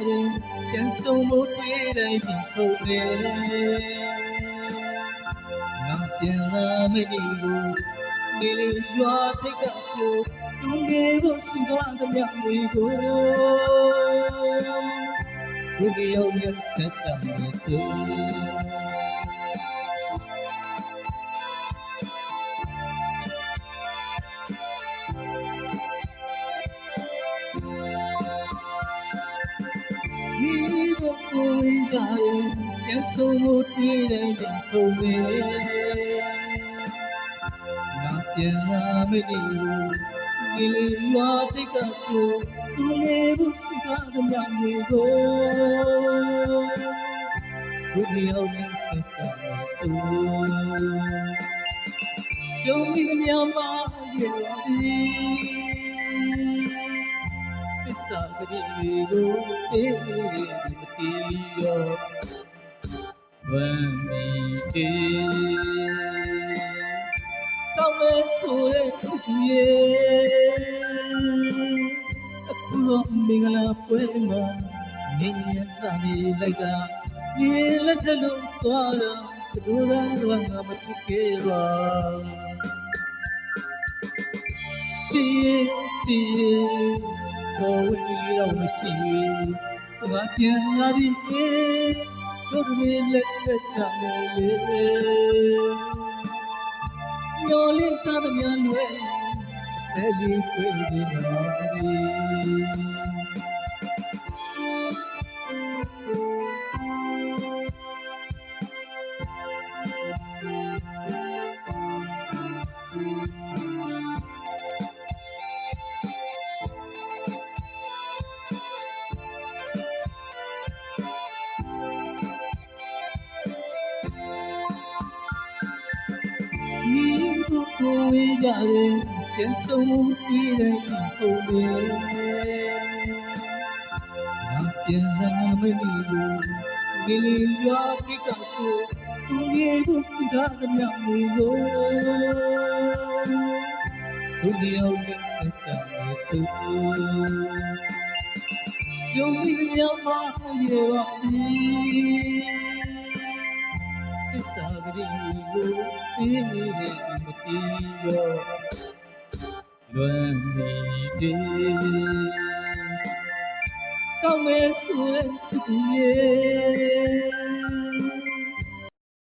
ရင်ပြန်ဆုံးဖို့တွေ့တိုင်းဒီဟုတ်တယ်ငါပြန်လာမယ့်ဒီကိုနေလေရွာထိတ်ကကိုသူငယ်ကိုစင်ကားသမျှတွေကိုဘုရားရဲ့သက်တမ်းနဲ့သူဒီဘုရားရဲ့ပြန်ဆုံးဖို့တွေ့တိုင်းဒီဟုတ်တယ်ပြန်လာမယ့်ဒီကိုဒီရွာတိတ်ကကိုသူနေဘူးစကားသမျှတွေကိုဘုရားရဲ့သက်တမ်းနဲ့သူကြုံမိသမျှမှာရဲ့ဒီသစ္စာကလေးကိုအေးမတီးရောဝမ်းမီတေတောင်းမဲ့ဆိုတဲ့သူရဲ့အခုတော့မင်္ဂလာပွဲမှာနေရတာနေလိုက်တာဒီလက်ထလို့သွားတာဘယ်လိုလဲငါမသိခဲ့ပါချီဘောဝီတော့မရှိငါပြန်လာပြီတို့တွေလက်လက်ချမယ်လေညော်လေးသားသမ ्या လွယ်အဲ့ဒီတွေ့နေပါလေကိုဝေးကြတယ်ပြန်ဆုံးပြီးတဲ့ပုံတွေငါပြန်လာမယ့်ဒီကိုဒီလိုရွာတိတ်ကကိုသူရဲ့ကိုသာသမျှမျိုးဒုတိယရဲ့သက်တမ်းနဲ့သူယုံကြည်ရမှာရဲ့ပါဒီသစ္စာကလေးကိုအေးနေတဲ့မတီးရောလွမ်းမီတေစောင့်မဲဆိုတဲ့သူရဲ့